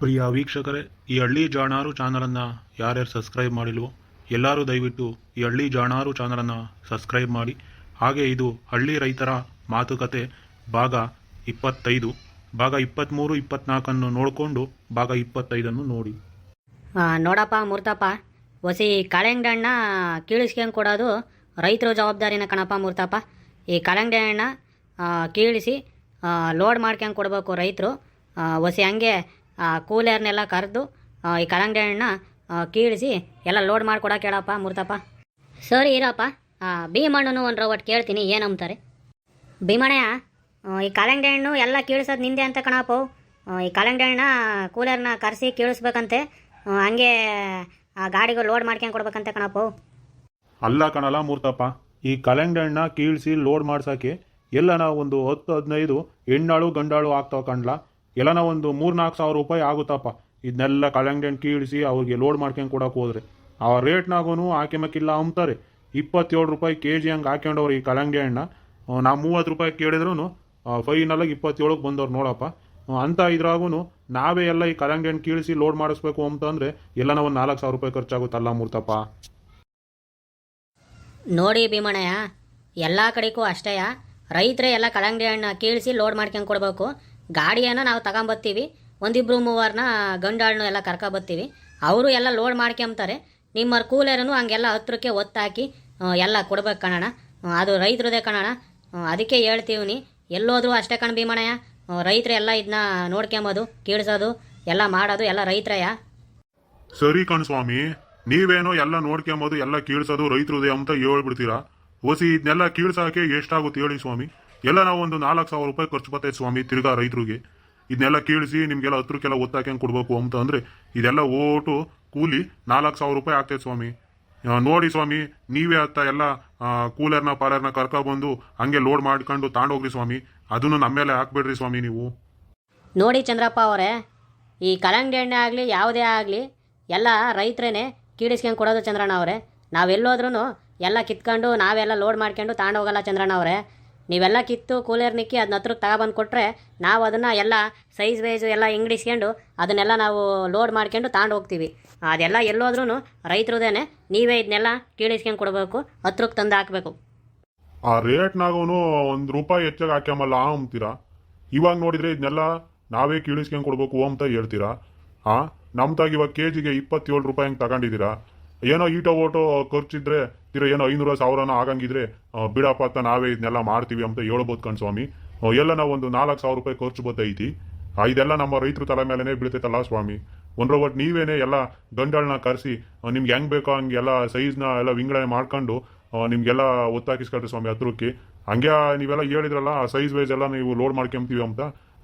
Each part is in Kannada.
ಪ್ರಿಯ ವೀಕ್ಷಕರೇ, ಈ ಹಳ್ಳಿ ಜಾಣಾರು ಚಾನಲನ್ನು ಯಾರ್ಯಾರು ಸಬ್ಸ್ಕ್ರೈಬ್ ಮಾಡಿಲ್ವೋ ಎಲ್ಲರೂ ದಯವಿಟ್ಟು ಈ ಹಳ್ಳಿ ಜಾಣಾರು ಚಾನಲನ್ನು ಸಬ್ಸ್ಕ್ರೈಬ್ ಮಾಡಿ. ಹಾಗೆ ಇದು ಹಳ್ಳಿ ರೈತರ ಮಾತುಕತೆ ಭಾಗ 25, ಭಾಗ 23, 24 ನೋಡಿಕೊಂಡು ಭಾಗ 25 ನೋಡಿ. ನೋಡಪ್ಪ ಮೂರ್ತಪ್ಪ, ಹೊಸಿ ಕಳೆಂಗಡಿ ಹಣ್ಣ ಕೀಳಿಸ್ಕೊಂಡು ಕೊಡೋದು ರೈತರ ಜವಾಬ್ದಾರಿನ ಕಣಪ್ಪ ಮೂರ್ತಪ್ಪ. ಈ ಕಳೆಂಗಡಿ ಹಣ್ಣ ಕೀಳಿಸಿ ಲೋಡ್ ಮಾಡ್ಕೊಂಡು ಕೊಡಬೇಕು ರೈತರು. ಹೊಸಿ ಹಂಗೆ ಕೂಲರ್ನೆಲ್ಲ ಕರೆದು ಈ ಕಲ್ಲಂಗಡಿ ಹಣ್ಣ ಕೀಳಿಸಿ ಎಲ್ಲ ಲೋಡ್ ಮಾಡಿಕೊಡಕ್ಕೆ ಹೇಳಪ್ಪ ಮೂರ್ತಪ್ಪ. ಸರಿ ಇರಪ್ಪ, ಭೀಮಣ್ಣನು ಒಂದು ಒಟ್ಟು ಕೇಳ್ತೀನಿ ಏನಂತಾರೆ. ಭೀಮಣ್ಣಯ್ಯ, ಈ ಕಲ್ಲಂಗಡಿ ಹಣ್ಣು ಎಲ್ಲ ಕೀಳಿಸೋದು ನಿಂದೆ ಅಂತ ಕಣಪ್ಪ. ಈ ಕಲ್ಲಂಗಡಿ ಹಣ್ಣ ಕೂಲರ್ನ ಕರೆಸಿ ಕೀಳಿಸ್ಬೇಕಂತೆ, ಹಂಗೆ ಆ ಗಾಡಿಗೆ ಲೋಡ್ ಮಾಡ್ಕೊಂಡು ಕೊಡ್ಬೇಕಂತೆ ಕಣಪ್ಪ. ಅಲ್ಲ ಕಣಲ್ಲ ಮೂರ್ತಪ್ಪ, ಈ ಕಲ್ಲಂಗಡಿ ಹಣ್ಣ ಕೀಳಿಸಿ ಲೋಡ್ ಮಾಡ್ಸೋಕ್ಕೆ ಎಲ್ಲ ನಾವು ಒಂದು 10-15 ಹೆಣ್ಣಾಳು ಗಂಡಾಳು ಆಗ್ತಾವ ಕಣ್ಲ. ಎಲ್ಲನ ಒಂದು 3-4 ಸಾವಿರ ರೂಪಾಯಿ ಆಗುತ್ತಪ್ಪ. ಇದನ್ನೆಲ್ಲ ಕಲ್ಲಂಗಡಿ ಹಣ್ಣು ಕೀಳಿಸಿ ಅವ್ರಿಗೆ ಲೋಡ್ ಮಾಡ್ಕೊಂಡು ಕೊಡೋಕೆ ಹೋದ್ರೆ ಆ ರೇಟ್ನಾಗೂ ಹಾಕಿಮಕ್ಕಿಲ್ಲ ಅಂತಾರೆ. 27 ರೂಪಾಯಿ KG ಹಂಗೆ ಹಾಕ್ಕೊಂಡವ್ರು ಈ ಕಲ್ಲಂಗಡಿ ಹಣ್ಣ. ನಾವು 30 ರೂಪಾಯಿ ಕೇಳಿದ್ರು ಫೈನಲಾಗಿ 27ಕ್ಕೆ ಬಂದವ್ರು ನೋಡಪ್ಪ. ಅಂತ ಇದ್ರಾಗೂ ನಾವೇ ಎಲ್ಲ ಈ ಕಲ್ಲಂಗಡಿ ಹಣ್ಣು ಕೀಳಿಸಿ ಲೋಡ್ ಮಾಡಿಸ್ಬೇಕು ಅಂತಂದರೆ ಎಲ್ಲನ ಒಂದು 4 ಸಾವಿರ ರೂಪಾಯಿ ಖರ್ಚಾಗುತ್ತಲ್ಲ ಮೂರ್ತಪ್ಪ. ನೋಡಿ ಭೀಮಣ್ಣಯ್ಯ, ಎಲ್ಲ ಕಡೆಗೂ ಅಷ್ಟೇ ರೈತರೇ ಎಲ್ಲ ಕಲ್ಲಂಗಡಿ ಹಣ್ಣು ಕೀಳಿಸಿ ಲೋಡ್ ಮಾಡ್ಕೊಂಡು ಕೊಡಬೇಕು. ಗಾಡಿಯನ್ನು ನಾವು ತಗೊಂಬರ್ತೀವಿ, ಒಂದಿಬ್ರು ಮೂವರನ್ನ ಗಂಡಾಳನ್ನು ಎಲ್ಲ ಕರ್ಕೊಬರ್ತೀವಿ, ಅವರು ಎಲ್ಲ ಲೋಡ್ ಮಾಡ್ಕೊಂತಾರೆ. ನಿಮ್ಮ ಕೂಲರನ್ನು ಹಂಗೆಲ್ಲ ಹತ್ರಕ್ಕೆ ಒತ್ತಾಕಿ ಎಲ್ಲ ಕೊಡ್ಬೇಕು ಕಣಣ. ಅದು ರೈತರದೇ ಕಣಣ. ಅದಕ್ಕೆ ಹೇಳ್ತೀವಿ, ನೀ ಎಲ್ಲೋದ್ರೂ ಅಷ್ಟೇ ಕಣ್ ಭೀಮಣ್ಣಯ್ಯ. ರೈತರು ಎಲ್ಲ ಇದನ್ನ ನೋಡ್ಕೊಂಬೋದು, ಕೀಳ್ಸೋದು ಎಲ್ಲ ಮಾಡೋದು ಎಲ್ಲ ರೈತರಯ್ಯ. ಸರಿ ಕಣ್ ಸ್ವಾಮಿ, ನೀವೇನೋ ಎಲ್ಲ ನೋಡ್ಕೊಂಬೋದು ಎಲ್ಲ ಕೀಳ್ಸೋದು ರೈತರುದೇ ಅಂತ ಹೇಳ್ಬಿಡ್ತೀರಾ. ಹೊಸಿ ಇದನ್ನೆಲ್ಲ ಕೀಳ್ಸೋಕೆ ಎಷ್ಟಾಗುತ್ತೆ ಹೇಳಿ ಸ್ವಾಮಿ? ಎಲ್ಲ ನಾವು ಒಂದು 4 ಸಾವಿರ ರೂಪಾಯಿ ಖರ್ಚು ಬರ್ತೈತೆ ಸ್ವಾಮಿ ತಿರ್ಗಾ ರೈತರಿಗೆ. ಇದನ್ನೆಲ್ಲ ಕೀಳಿಸಿ ನಿಮಗೆಲ್ಲ ಹತ್ರಕ್ಕೆಲ್ಲ ಒತ್ತಾಕ್ಯಂಗೆ ಕೊಡಬೇಕು ಅಂತ ಅಂದರೆ ಇದೆಲ್ಲ ಓಟು ಕೂಲಿ 4 ಸಾವಿರ ರೂಪಾಯಿ ಆಗ್ತೈತೆ ಸ್ವಾಮಿ. ನೋಡಿ ಸ್ವಾಮಿ, ನೀವೇ ಹತ್ತ ಎಲ್ಲ ಕೂಲರ್ನ ಪಾಲರ್ನ ಕರ್ಕೊಬಂದು ಹಂಗೆ ಲೋಡ್ ಮಾಡ್ಕೊಂಡು ತಾಂಡೋಗ್ರಿ ಸ್ವಾಮಿ. ಅದನ್ನು ನಮ್ಮ ಮೇಲೆ ಹಾಕ್ಬೇಡ್ರಿ ಸ್ವಾಮಿ ನೀವು. ನೋಡಿ ಚಂದ್ರಪ್ಪ ಅವರೇ, ಈ ಕಲ್ಲಂಗಡಿ ಹಣ್ಣೆ ಆಗಲಿ ಯಾವುದೇ ಆಗಲಿ ಎಲ್ಲ ರೈತರೇನೆ ಕೀಳಿಸ್ಕೊಂಡು ಕೊಡೋದು ಚಂದ್ರಣ್ಣ ಅವರೇ. ನಾವೆಲ್ಲೋದ್ರೂ ಎಲ್ಲ ಕಿತ್ಕೊಂಡು ನಾವೆಲ್ಲ ಲೋಡ್ ಮಾಡ್ಕೊಂಡು ತಾಂಡೋಗಲ್ಲ ಚಂದ್ರಣ್ಣ ಅವರೇ. ನೀವೆಲ್ಲ ಕಿತ್ತು ಕೂಲರ್ ನಿಕ್ಕಿ ಅದನ್ನ ಹತ್ರಕ್ಕೆ ತಗೊಬಂದು ಕೊಟ್ಟರೆ ನಾವು ಅದನ್ನು ಎಲ್ಲ ಸೈಜ್ ವೈಜು ಎಲ್ಲ ಇಂಗ್ಡಿಸ್ಕೊಂಡು ಅದನ್ನೆಲ್ಲ ನಾವು ಲೋಡ್ ಮಾಡ್ಕೊಂಡು ತಾಂಡು ಹೋಗ್ತೀವಿ. ಅದೆಲ್ಲ ಎಲ್ಲೋದ್ರೂ ರೈತರದೇನೆ, ನೀವೇ ಇದನ್ನೆಲ್ಲ ಕೀಳಿಸ್ಕೊಂಡು ಕೊಡಬೇಕು, ಹತ್ರಕ್ಕೆ ತಂದು ಹಾಕಬೇಕು. ಆ ರೇಟ್ನಾಗೂ ₹1 ಹೆಚ್ಚಾಗಿ ಹಾಕ್ಯಾಮಲ್ಲ ಅಂತೀರಾ. ಇವಾಗ ನೋಡಿದರೆ ಇದನ್ನೆಲ್ಲ ನಾವೇ ಕೀಳಿಸ್ಕೊಂಡು ಕೊಡಬೇಕು ಅಂತ ಹೇಳ್ತೀರಾ. ನಮ್ದಾಗಿ ಇವಾಗ KGಗೆ 27 ರೂಪಾಯಿ ಹಂಗೆ ತಗೊಂಡಿದ್ದೀರಾ. ಏನೋ ಈಟೋ ಓಟೋ ಖರ್ಚಿದ್ರೆ ಏನೋ 500,000 ಆಗಂಗಿದ್ರೆ ಬಿಡಪ್ಪ ಅಂತ ನಾವೇ ಇದನ್ನೆಲ್ಲ ಮಾಡ್ತೀವಿ ಅಂತ ಹೇಳ್ಬೋದು ಕಣ್ ಸ್ವಾಮಿ. ಎಲ್ಲ ನಾವು ಒಂದು 4 ಸಾವಿರ ರೂಪಾಯಿ ಖರ್ಚು ಬತ್ತೈತಿ. ಇದೆಲ್ಲ ನಮ್ಮ ರೈತರ ತಲೆ ಮೇಲೆನೇ ಬೀಳ್ತೈತಲ್ಲ ಸ್ವಾಮಿ. ಒಟ್ಟು ನೀವೇನೆ ಎಲ್ಲ ಗಂಡಳನ್ನ ಕರೆಸಿ ನಿಮ್ಗೆ ಹೆಂಗೆ ಬೇಕೋ ಹಂಗೆಲ್ಲ ಸೈಜ್ನ ಎಲ್ಲ ವಿಂಗಡಣೆ ಮಾಡ್ಕೊಂಡು ನಿಮ್ಗೆಲ್ಲ ಒತ್ತಾಕಿಸ್ಕೊಳ್ರಿ ಸ್ವಾಮಿ ಹತ್ರಕ್ಕೆ. ಹಂಗೆ ನೀವೆಲ್ಲ ಹೇಳಿದ್ರಲ್ಲ ಸೈಜ್ ವೈಸ್ ಎಲ್ಲ ನೀವು ಲೋಡ್ ಮಾಡ್ಕೊಂತೀವಿ ಅಂತ,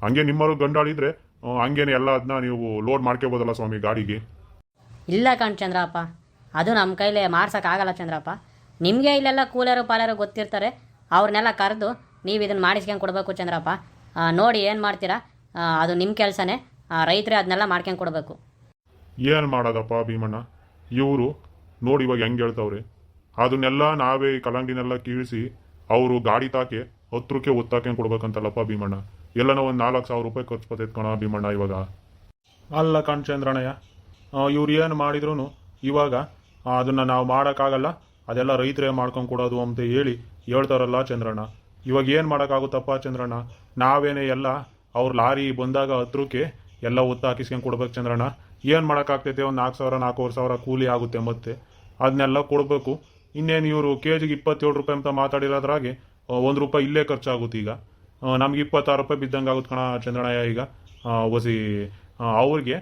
ಹಂಗೆ ನಿಮ್ಮರು ಗಂಡಾಳಿದ್ರೆ ಹಂಗೇನೆ ಎಲ್ಲ ಅದನ್ನ ನೀವು ಲೋಡ್ ಮಾಡ್ಕೋಬೋದಲ್ಲ ಸ್ವಾಮಿ ಗಾಡಿಗೆ. ಇಲ್ಲ ಕಣ್ ಚಂದ್ರಪ್ಪ, ಅದು ನಮ್ಮ ಕೈಲೇ ಮಾಡ್ಸೋಕ್ಕಾಗಲ್ಲ ಚಂದ್ರಪ್ಪ. ನಿಮಗೆ ಇಲ್ಲೆಲ್ಲ ಕೂಲರು ಪಾಲರು ಗೊತ್ತಿರ್ತಾರೆ, ಅವ್ರನ್ನೆಲ್ಲ ಕರೆದು ನೀವು ಇದನ್ನು ಮಾಡಿಸ್ಕೊಂಡು ಕೊಡಬೇಕು ಚಂದ್ರಪ್ಪ. ನೋಡಿ ಏನು ಮಾಡ್ತೀರಾ, ಅದು ನಿಮ್ಮ ಕೆಲಸನೇ. ರೈತರೇ ಅದನ್ನೆಲ್ಲ ಮಾಡ್ಕೊಂಡು ಕೊಡಬೇಕು. ಏನು ಮಾಡೋದಪ್ಪ ಭೀಮಣ್ಣ, ಇವರು ನೋಡಿ ಇವಾಗ ಹೆಂಗೆ ಹೇಳ್ತವ್ರೆ. ಅದನ್ನೆಲ್ಲ ನಾವೇ ಕಲ್ಲಂಗಡಿನೆಲ್ಲ ಕೀಳಿಸಿ ಅವರು ಗಾಡಿ ತಾಕೆ ಹತ್ರಕ್ಕೆ ಒತ್ತಾಕೊಂಡು ಕೊಡ್ಬೇಕಂತಲ್ಲಪ್ಪ ಭೀಮಣ್ಣ. ಎಲ್ಲನೋ ಒಂದು 4 ಸಾವಿರ ರೂಪಾಯಿ ಖರ್ಚು ಬರ್ತೈತೆ ಕಣ ಭೀಮಣ್ಣ ಇವಾಗ. ಅಲ್ಲ ಕಣ್ ಚಂದ್ರಣ್ಣಯ್ಯ, ಇವ್ರು ಏನು ಮಾಡಿದ್ರು ಇವಾಗ ಅದನ್ನು ನಾವು ಮಾಡೋಕ್ಕಾಗಲ್ಲ, ಅದೆಲ್ಲ ರೈತರೇ ಮಾಡ್ಕೊಂಡು ಕೊಡೋದು ಅಂತ ಹೇಳ್ತಾರಲ್ಲ ಚಂದ್ರಣ್ಣ. ಇವಾಗ ಏನು ಮಾಡೋಕ್ಕಾಗುತ್ತಪ್ಪ ಚಂದ್ರಣ್ಣ? ನಾವೇನೇ ಎಲ್ಲ ಅವ್ರ ಲಾರಿ ಬಂದಾಗ ಹತ್ರಕ್ಕೆ ಎಲ್ಲ ಒತ್ತು ಹಾಕಿಸ್ಕೊಂಡು ಕೊಡ್ಬೇಕು ಚಂದ್ರಣ್ಣ. ಏನು ಮಾಡೋಕ್ಕಾಗ್ತೈತೆ? ಒಂದು 4 ಸಾವಿರ 4,500 ಸಾವಿರ ಕೂಲಿ ಆಗುತ್ತೆ, ಮತ್ತೆ ಅದನ್ನೆಲ್ಲ ಕೊಡಬೇಕು. ಇನ್ನೇನು ಇವರು KGಗೆ 27 ರೂಪಾಯಿ ಅಂತ ಮಾತಾಡಿರೋದ್ರಾಗೆ ₹1 ಇಲ್ಲೇ ಖರ್ಚಾಗುತ್ತೆ. ಈಗ ನಮ್ಗೆ 26 ರೂಪಾಯಿ ಬಿದ್ದಂಗೆ ಆಗುತ್ತೆ ಕಣ ಚಂದ್ರಣ್ಣಯ್ಯ. ಈಗ ಹೊಸಿ ಅವ್ರಿಗೆ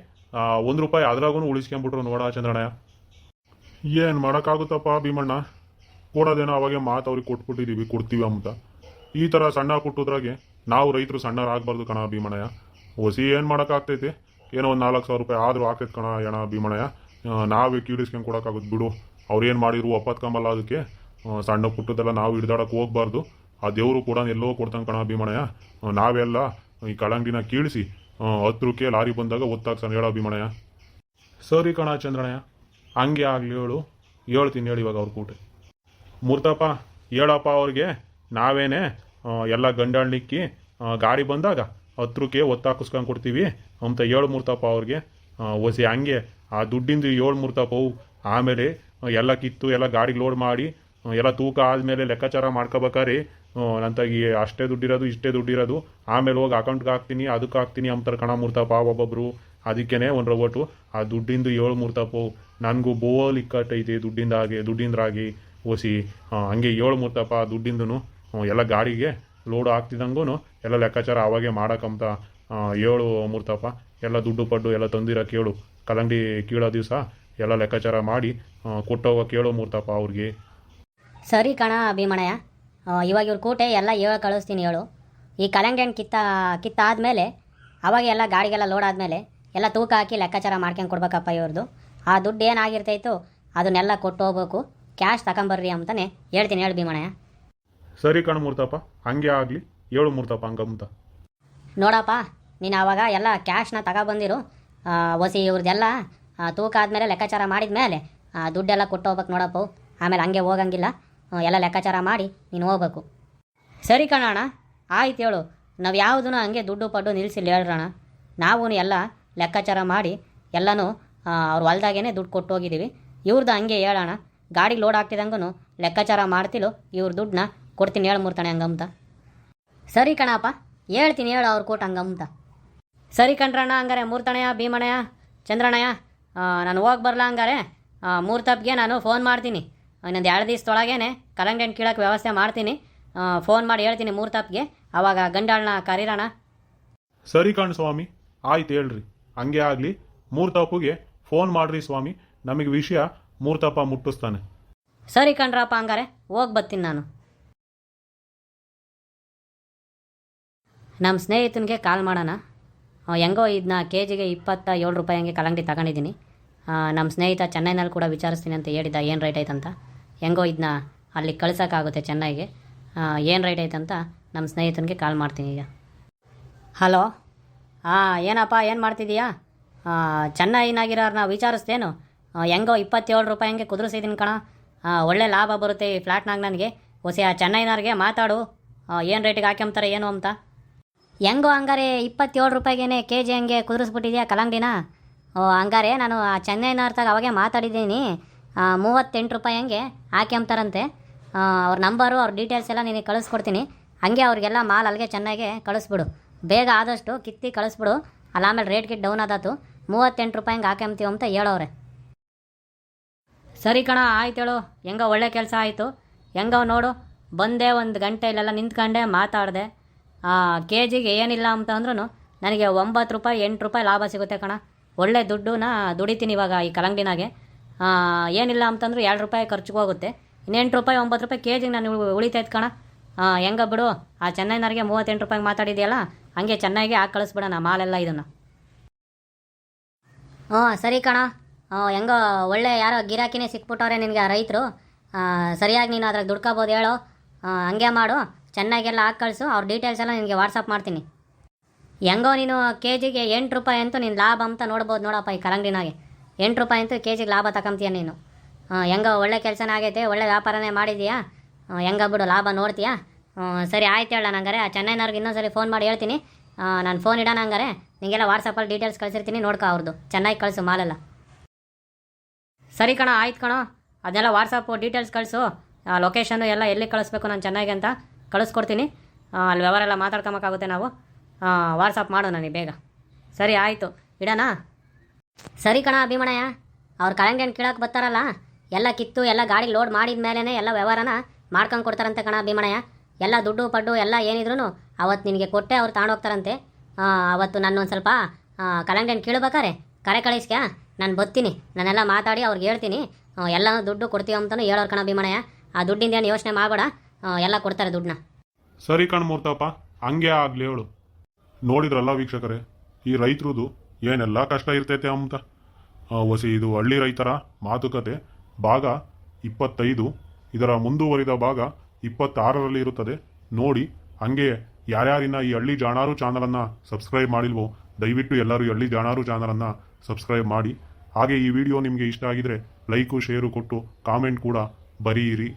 ₹1 ಅದ್ರಾಗೂ ಉಳಿಸ್ಕೊಂಡ್ಬಿಟ್ರು ನೋಡ ಚಂದ್ರಣ್ಣಯ್ಯ. ಏನು ಮಾಡೋಕ್ಕಾಗುತ್ತಪ್ಪ ಭೀಮಣ್ಣ? ಕೊಡೋದೇನೋ ಅವಾಗೆ ಮಾತು ಅವ್ರಿಗೆ ಕೊಟ್ಬಿಟ್ಟಿದ್ದೀವಿ, ಕೊಡ್ತೀವಿ ಅಂತ. ಈ ಥರ ಸಣ್ಣ ಕೊಟ್ಟೋದ್ರಾಗೆ ನಾವು ರೈತರು ಸಣ್ಣರಾಗಬಾರ್ದು ಕಣ ಭೀಮಣ್ಣಯ್ಯ. ಹೊಸಿ ಏನು ಮಾಡೋಕ್ಕಾಗ್ತೈತೆ? ಏನೋ ಒಂದು 4 ಸಾವಿರ ರೂಪಾಯಿ ಆದರೂ ಹಾಕೈತೆ ಕಣ ಏಣ ಭೀಮಣ್ಣಯ್ಯ. ನಾವೇ ಕೀಳಿಸ್ಕೊಂಡು ಕೊಡೋಕ್ಕಾಗುತ್ತೆ ಬಿಡು. ಅವ್ರು ಏನು ಮಾಡಿದ್ರು ಒಪ್ಪತ್ಕೊಂಬಲ್ಲ. ಅದಕ್ಕೆ ಸಣ್ಣ ಪುಟ್ಟದೆಲ್ಲ ನಾವು ಹಿಡ್ದಾಡಕ್ಕೆ ಹೋಗ್ಬಾರ್ದು. ಆ ದೇವರು ಕೂಡ ಎಲ್ಲೋ ಕೊಡ್ತಾನೆ ಕಣ ಭೀಮಣ್ಣಯ್ಯ. ನಾವೆಲ್ಲ ಈ ಕಲ್ಲಂಗಡಿನ ಕೀಳಿಸಿ ಹತ್ರಕ್ಕೆ ಲಾರಿ ಬಂದಾಗ ಒತ್ತಾಗ್ಸಾನೆ ಹೇಳೋ ಭೀಮಣ್ಣಯ್ಯ. ಸರಿ ಕಣ ಚಂದ್ರಣ್ಣಯ್ಯ, ಹಂಗೆ ಆಗಲಿ ಹೇಳ್ತೀನಿ ಹೇಳಿ ಇವಾಗ ಅವ್ರ ಕೂಟೆ. ಮೂರ್ತಪ್ಪ ಹೇಳಪ್ಪ ಅವ್ರಿಗೆ, ನಾವೇನೆ ಎಲ್ಲ ಗಂಡಾಳ್ನಿಕ್ಕಿ ಗಾಡಿ ಬಂದಾಗ ಹತ್ರಕ್ಕೆ ಒತ್ತಾಕಿಸ್ಕೊಂಡು ಕೊಡ್ತೀವಿ, ಅಂತ ಏಳು ಮೂರ್ತಪ್ಪ ಅವ್ರಿಗೆ ಒಸಿ ಹಂಗೆ ಆ ದುಡ್ಡಿಂದು ಏಳು ಮೂರ್ತಪ್ಪವು ಆಮೇಲೆ ಎಲ್ಲ ಕಿತ್ತು ಎಲ್ಲ ಗಾಡಿಗೆ ಲೋಡ್ ಮಾಡಿ ಎಲ್ಲ ತೂಕ ಆದಮೇಲೆ ಲೆಕ್ಕಾಚಾರ ಮಾಡ್ಕೋಬೇಕಾರೆ ನಂತಾಗಿ ಅಷ್ಟೇ ದುಡ್ಡಿರೋದು ಇಷ್ಟೇ ದುಡ್ಡಿರೋದು ಆಮೇಲೆ ಹೋಗಿ ಅಕೌಂಟ್ಗೆ ಹಾಕ್ತೀನಿ ಅದಕ್ಕೆ ಹಾಕ್ತೀನಿ ಅಂತಾರೆ ಕಣ ಮೂರ್ತಪ್ಪ ಒಬ್ಬೊಬ್ರು. ಅದಕ್ಕೇ ಒಂದು ಒಟ್ಟು ಆ ದುಡ್ಡಿಂದು ಏಳು ಮೂರ್ತಪ್ಪವು ನನಗೂ ಬೋಲ್ ಇಕ್ಕಟ್ಟೈತಿ ದುಡ್ಡಿಂದ್ರಾಗಿ ಓಸಿ ಹಂಗೆ ಏಳು ಮೂರ್ತಪ್ಪ ದುಡ್ಡಿಂದನು ಎಲ್ಲ ಗಾಡಿಗೆ ಲೋಡ್ ಆಗ್ತಿದ್ದಂಗೂ ಎಲ್ಲ ಲೆಕ್ಕಾಚಾರ ಅವಾಗೆ ಮಾಡೋಕ್ಕಂತ ಏಳು ಮೂರ್ತಪ್ಪ ಎಲ್ಲ ದುಡ್ಡು ಪಡ್ಡು ಎಲ್ಲ ತಂದಿರೋ ಕೇಳು ಕಲ್ಲಂಗಡಿ ಕೀಳೋ ದಿವಸ ಎಲ್ಲ ಲೆಕ್ಕಾಚಾರ ಮಾಡಿ ಕೊಟ್ಟೋಗೋ ಕೇಳು ಮೂರ್ತಪ್ಪ ಅವ್ರಿಗೆ. ಸರಿ ಕಣ ಭೀಮಣ್ಣಯ್ಯ, ಇವಾಗ ಇವ್ರ ಕೂಟೆ ಎಲ್ಲ ಹೇಳಿ ಕಳಿಸ್ತೀನಿ ಹೇಳು. ಈ ಕಲ್ಲಂಗಡಿ ಹಣ್ಣು ಕಿತ್ತಾದ್ಮೇಲೆ ಅವಾಗ ಎಲ್ಲ ಗಾಡಿಗೆಲ್ಲ ಲೋಡ್ ಆದಮೇಲೆ ಎಲ್ಲ ತೂಕ ಹಾಕಿ ಲೆಕ್ಕಾಚಾರ ಮಾಡ್ಕೊಂಡು ಕೊಡ್ಬೇಕಪ್ಪ ಇವ್ರದ್ದು. ಆ ದುಡ್ಡು ಏನಾಗಿರ್ತೈತೋ ಅದನ್ನೆಲ್ಲ ಕೊಟ್ಟು ಹೋಗ್ಬೇಕು, ಕ್ಯಾಶ್ ತಗೊಂಬರ್ರಿ ಅಂತಲೇ ಹೇಳ್ತೀನಿ ಹೇಳಿ ಭೀಮಣ್ಣಯ್ಯ. ಸರಿ ಕಣ ಮೂರ್ತಪ್ಪ, ಹಂಗೆ ಆಗಲಿ ಏಳು ಮೂರ್ತಪ್ಪ ಹಂಗಂತ. ನೋಡಪ್ಪ ನೀನು ಆವಾಗ ಎಲ್ಲ ಕ್ಯಾಶ್ನ ತಗೊಬಂದಿರು. ಒಸಿ ಇವ್ರದ್ದೆಲ್ಲ ತೂಕ ಆದಮೇಲೆ ಲೆಕ್ಕಾಚಾರ ಮಾಡಿದ ಮೇಲೆ ದುಡ್ಡೆಲ್ಲ ಕೊಟ್ಟು ಹೋಗ್ಬೇಕು ನೋಡಪ್ಪ. ಆಮೇಲೆ ಹಂಗೆ ಹೋಗಂಗಿಲ್ಲ, ಎಲ್ಲ ಲೆಕ್ಕಾಚಾರ ಮಾಡಿ ನೀನು ಹೋಗ್ಬೇಕು. ಸರಿ ಕಣಣ್ಣ, ಆಯ್ತು ಹೇಳು. ನಾವು ಯಾವುದೂ ಹಂಗೆ ದುಡ್ಡು ಪಡ್ಡು ನಿಲ್ಲಿಸಿಲ್ಲ ಹೇಳ್ರಣ. ನಾವು ಎಲ್ಲ ಲೆಕ್ಕಾಚಾರ ಮಾಡಿ ಎಲ್ಲನೂ ಅವ್ರ ಹೊಲ್ದಾಗೇ ದುಡ್ಡು ಕೊಟ್ಟು ಹೋಗಿದ್ದೀವಿ. ಇವ್ರದ್ದು ಹಂಗೆ ಹೇಳೋಣ, ಗಾಡಿಗೆ ಲೋಡ್ ಆಗ್ತಿದ್ದಂಗೂ ಲೆಕ್ಕಾಚಾರ ಮಾಡ್ತಿಲ್ಲೋ ಇವ್ರ ದುಡ್ಡನ್ನ ಕೊಡ್ತೀನಿ ಹೇಳು ಮೂರ್ತಣೆ ಹಂಗಂತ. ಸರಿ ಕಣಪ್ಪ ಹೇಳ್ತೀನಿ ಹೇಳು ಅವ್ರ ಕೊಟ್ಟು ಹಂಗಂತ. ಸರಿ ಕಣ್ರಣ್ಣ, ಹಂಗಾರೆ ಮೂರ್ತಣಯ್ಯ ಭೀಮಣ್ಣಯ್ಯ ಚಂದ್ರಣ್ಣಯ್ಯ ನಾನು ಹೋಗಿ ಬರಲ್ಲ. ಹಂಗಾರೆ ಮೂರ್ತಪ್ಪಿಗೆ ನಾನು ಫೋನ್ ಮಾಡ್ತೀನಿ. ಇನ್ನೊಂದು 2 ದಿವಸದೊಳಗೇ ಕಲ್ಲಂಗಡಿ ಹಣ್ಣು ಕೀಳೋಕ್ಕೆ ವ್ಯವಸ್ಥೆ ಮಾಡ್ತೀನಿ. ಫೋನ್ ಮಾಡಿ ಹೇಳ್ತೀನಿ ಮೂರ್ತಪ್ಪಿಗೆ, ಆವಾಗ ಗಂಡಾಳನ್ನ ಕರೀರೋಣ. ಸರಿ ಕಣ್ ಸ್ವಾಮಿ, ಆಯ್ತು ಹೇಳ್ರಿ, ಹಂಗೆ ಆಗಲಿ. ಮೂರ್ತಪ್ಪಗೆ ಫೋನ್ ಮಾಡ್ರಿ ಸ್ವಾಮಿ, ನಮಗೆ ವಿಷಯ ಮೂರ್ತಪ್ಪ ಮುಟ್ಟಿಸ್ತಾನೆ. ಸರಿ ಕಣ್ರಪ್ಪ, ಹಂಗಾರೆ ಹೋಗಿ ಬರ್ತೀನಿ ನಾನು. ನಮ್ಮ ಸ್ನೇಹಿತನಿಗೆ ಕಾಲ್ ಮಾಡೋಣ. ಹೆಂಗೋ ಇದನ್ನ ಕೆಜಿಗೆ 27 ರೂಪಾಯಿ ಹಂಗೆ ಕಲ್ಲಂಗಡಿ ತಗೊಂಡಿದ್ದೀನಿ. ನಮ್ಮ ಸ್ನೇಹಿತ ಚೆನ್ನೈನಲ್ಲಿ ಕೂಡ ವಿಚಾರಿಸ್ತೀನಿ ಅಂತ ಹೇಳಿದ್ದ ಏನು ರೇಟ್ ಐತಂತ. ಹೆಂಗೋ ಇದನ್ನ ಅಲ್ಲಿ ಕಳ್ಸೋಕ್ಕಾಗುತ್ತೆ ಚೆನ್ನೈಗೆ. ಏನು ರೇಟ್ ಐತಂತ ನಮ್ಮ ಸ್ನೇಹಿತನಿಗೆ ಕಾಲ್ ಮಾಡ್ತೀನಿ ಈಗ. ಹಲೋ, ಏನಪ್ಪ ಏನು ಮಾಡ್ತಿದ್ದೀಯಾ? ಚೆನ್ನೈನಾಗಿರೋರನ್ನ ವಿಚಾರಿಸ್ತೇನು? ಹೆಂಗೋ 27 ರೂಪಾಯಿ ಹಂಗೆ ಕುದುರಿಸಿದ್ದೀನಿ ಕಣ. ಒಳ್ಳೆ ಲಾಭ ಬರುತ್ತೆ ಈ ಫ್ಲಾಟ್ನಾಗ ನನಗೆ. ಹೊಸ ಚೆನ್ನೈನವ್ರಿಗೆ ಮಾತಾಡು, ಏನು ರೇಟಿಗೆ ಹಾಕ್ಯಂತಾರೆ ಏನು ಅಂತ. ಹೆಂಗೋ ಹಂಗಾರೆ 27 ರೂಪಾಯಿಗೇನೆ KG ಹಂಗೆ ಕುದುರಿಸ್ಬಿಟ್ಟಿದ್ಯಾ ಕಲ್ಲಂಗಡಿನ? ಹಂಗಾರೆ ನಾನು ಚೆನ್ನೈನವ್ರ ಅವಾಗೆ ಮಾತಾಡಿದ್ದೀನಿ. 38 ರೂಪಾಯಿ ಹಂಗೆ ಹಾಕ್ಯಂತಾರಂತೆ. ಅವ್ರ ನಂಬರು ಅವ್ರ ಡೀಟೇಲ್ಸ್ ಎಲ್ಲ ನಿನಗೆ ಕಳಿಸ್ಕೊಡ್ತೀನಿ. ಹಂಗೆ ಅವ್ರಿಗೆಲ್ಲ ಮಾಲ್ ಅಲ್ಲಿಗೆ ಚೆನ್ನಾಗೆ ಕಳಿಸ್ಬಿಡು, ಬೇಗ ಆದಷ್ಟು ಕಿತ್ತಿ ಕಳಿಸ್ಬಿಡು. ಅಲ್ಲ ಆಮೇಲೆ ರೇಟ್ ಗಿಟ್ ಡೌನ್ ಆದಾತು. 38 ರೂಪಾಯಿ ಹಂಗೆ ಹಾಕ್ಯಂತೀವಿ ಅಂತ ಹೇಳೋರೆ. ಸರಿ ಕಣ, ಆಯ್ತು ಹೇಳು. ಹೆಂಗೋ ಒಳ್ಳೆ ಕೆಲಸ ಆಯಿತು. ಹೆಂಗೋ ನೋಡು, ಬಂದೆ 1 ಗಂಟೆ ಇಲ್ಲೆಲ್ಲ ನಿಂತ್ಕೊಂಡೆ ಮಾತಾಡಿದೆ. KGಗೆ ಏನಿಲ್ಲ ಅಂತ ಅಂದ್ರೂ ನನಗೆ 9 ರೂಪಾಯಿ 8 ರೂಪಾಯಿ ಲಾಭ ಸಿಗುತ್ತೆ ಕಣ. ಒಳ್ಳೆ ದುಡ್ಡನ್ನ ದುಡಿತೀನಿ ಇವಾಗ ಈ ಕಲ್ಲಂಗಡಿನಾಗೆ. ಏನಿಲ್ಲ ಅಂತಂದ್ರೆ 2 ರೂಪಾಯಿ ಖರ್ಚಿಗೆ ಹೋಗುತ್ತೆ. ಇನ್ನು 8 ರೂಪಾಯಿ 9 ರೂಪಾಯಿ KGಗೆ ನಾನು ಉಳಿತೈತೆ ಕಣ. ಹೆಂಗ ಬಿಡು, ಆ ಚೆನ್ನೈನವ್ರಿಗೆ 38 ರೂಪಾಯಿಗೆ ಮಾತಾಡಿದೆಯಲ್ಲ, ಹಂಗೆ ಚೆನ್ನಾಗಿ ಹಾಕಿ ಕಳಿಸ್ಬಿಡೋಣ ಮಾಲೆಲ್ಲ ಇದನ್ನು. ಸರಿ ಕಣ. ಹೆಂಗೋ ಒಳ್ಳೆ ಯಾರೋ ಗಿರಾಕಿನೇ ಸಿಕ್ಬಿಟ್ಟವ್ರೆ ನಿನಗೆ ರೈತರು. ಸರಿಯಾಗಿ ನೀನು ಅದ್ರಾಗ ದುಡ್ಕೋಬೋದು ಹೇಳೋ. ಹಂಗೆ ಮಾಡು, ಚೆನ್ನಾಗೆಲ್ಲ ಹಾಕಿ ಕಳಿಸು. ಅವ್ರ ಡೀಟೇಲ್ಸ್ ಎಲ್ಲ ನಿನಗೆ ವಾಟ್ಸಪ್ ಮಾಡ್ತೀನಿ. ಹೆಂಗೋ ನೀನು KGಗೆ 8 ರೂಪಾಯಿ ಅಂತೂ ನೀನು ಲಾಭ ಅಂತ ನೋಡ್ಬೋದು ನೋಡಪ್ಪ. ಈ ಕಲ್ಲಂಗಡಿನಾಗೆ 8 ರೂಪಾಯಿ ಅಂತೂ KGಗೆ ಲಾಭ ತಗೊಂತೀಯ ನೀನು. ಹೆಂಗೋ ಒಳ್ಳೆ ಕೆಲಸನೇ ಆಗೈತೆ, ಒಳ್ಳೆ ವ್ಯಾಪಾರನೇ ಮಾಡಿದೀಯಾ. ಹೆಂಗ ಬಿಡು, ಲಾಭ ನೋಡ್ತೀಯಾ. ಸರಿ ಆಯ್ತು ಹೇಳ. ಹಂಗಾರೆ ಆ ಚೆನ್ನೈನವ್ರಿಗೆ ಇನ್ನೊಂದ್ಸರಿ ಫೋನ್ ಮಾಡಿ ಹೇಳ್ತೀನಿ. ನಾನು ಫೋನ್ ಇಡೋಣ. ಹಂಗಾರೆ ನಿಮಗೆಲ್ಲ ವಾಟ್ಸಪ್ಪಲ್ಲಿ ಡೀಟೇಲ್ಸ್ ಕಳಿಸಿರ್ತೀನಿ, ನೋಡ್ಕೊ ಅವ್ರದ್ದು. ಚೆನ್ನಾಗಿ ಕಳಿಸು ಮಾಲೆಲ್ಲ. ಸರಿ ಕಣ, ಆಯ್ತು ಕಣ. ಅದನ್ನೆಲ್ಲ ವಾಟ್ಸಪ್ಪು ಡೀಟೇಲ್ಸ್ ಕಳಿಸು. ಲೊಕೇಶನ್ನು ಎಲ್ಲ ಎಲ್ಲಿ ಕಳಿಸ್ಬೇಕು ನಾನು ಚೆನ್ನಾಗಿ ಅಂತ ಕಳಿಸ್ಕೊಡ್ತೀನಿ. ಅಲ್ಲಿ ವ್ಯವಹಾರ ಎಲ್ಲ ಮಾತಾಡ್ಕೊಬೇಕಾಗುತ್ತೆ ನಾವು. ವಾಟ್ಸಪ್ ಮಾಡು ನನಗೆ ಬೇಗ. ಸರಿ ಆಯಿತು, ಇಡೋಣ. ಸರಿ ಕಣ ಭೀಮಣ್ಣಯ್ಯ, ಅವ್ರು ಕಲ್ಲಂಗಡಿ ಹಣ್ಣು ಕೀಳಕ್ಕೆ ಬರ್ತಾರಲ್ಲ, ಎಲ್ಲ ಕಿತ್ತು ಎಲ್ಲ ಗಾಡಿ ಲೋಡ್ ಮಾಡಿದ ಮೇಲೇ ಎಲ್ಲ ವ್ಯವಹಾರನ ಮಾಡ್ಕೊಂಡು ಕೊಡ್ತಾರಂತೆ ಕಣ ಭೀಮಣ್ಣಯ್ಯ. ಎಲ್ಲ ದುಡ್ಡು ಪಡ್ಡು ಎಲ್ಲ ಏನಿದ್ರು ಅವತ್ತು ನಿನಗೆ ಕೊಟ್ಟೆ ಅವ್ರು ತಗೊಂಡೋಗ್ತಾರಂತೆ. ಅವತ್ತು ನಾನು ಒಂದು ಸ್ವಲ್ಪ ಕಲ್ಲಂಗಡಿ ಹಣ್ಣು ಕೀಳ್ಬೇಕಾರೆ ಕರೆ ಕಳಿಸ್ಕ್ಯಾ, ನಾನು ಬರ್ತೀನಿ. ನಾನೆಲ್ಲ ಮಾತಾಡಿ ಅವ್ರಿಗೆ ಹೇಳ್ತೀನಿ. ಎಲ್ಲನೂ ದುಡ್ಡು ಕೊಡ್ತೀವಿ ಅಂತಲೂ ಹೇಳೋರು ಕಣ ಭೀಮಣ್ಣಯ್ಯ. ಆ ದುಡ್ಡಿಂದ ಏನು ಯೋಚನೆ ಮಾಡಬೇಡ, ಎಲ್ಲ ಕೊಡ್ತಾರೆ ದುಡ್ಡನ್ನ. ಸರಿ ಕಣ್ ಮೂರ್ತಪ್ಪ, ಹಂಗೆ ಆಗಲಿ ಹೇಳು. ನೋಡಿದ್ರಲ್ಲ ವೀಕ್ಷಕರೇ, ಈ ರೈತರದು ಏನೆಲ್ಲ ಕಷ್ಟ ಇರ್ತೈತೆ ಅಂತ. ಹೊಸಿ ಇದು ಹಳ್ಳಿ ರೈತರ ಮಾತುಕತೆ ಭಾಗ 25. ಇದರ ಮುಂದುವರಿದ ಭಾಗ 26ರಲ್ಲಿ ಇರುತ್ತದೆ ನೋಡಿ. ಹಂಗೆ ಯಾರ್ಯಾರಿನ ಈ ಹಳ್ಳಿ ಜಾಣಾರು ಚಾನಲನ್ನು ಸಬ್ಸ್ಕ್ರೈಬ್ ಮಾಡಿಲ್ವೋ ದಯವಿಟ್ಟು ಎಲ್ಲರೂ ಹಳ್ಳಿ ಜಾಣಾರು ಚಾನಲನ್ನು ಸಬ್ಸ್ಕ್ರೈಬ್ ಮಾಡಿ. ಹಾಗೆ ಈ ವಿಡಿಯೋ ನಿಮಗೆ ಇಷ್ಟ ಆಗಿದ್ರೆ ಲೈಕು ಶೇರು ಕೊಟ್ಟು ಕಾಮೆಂಟ್ ಕೂಡ ಬರೀರಿ.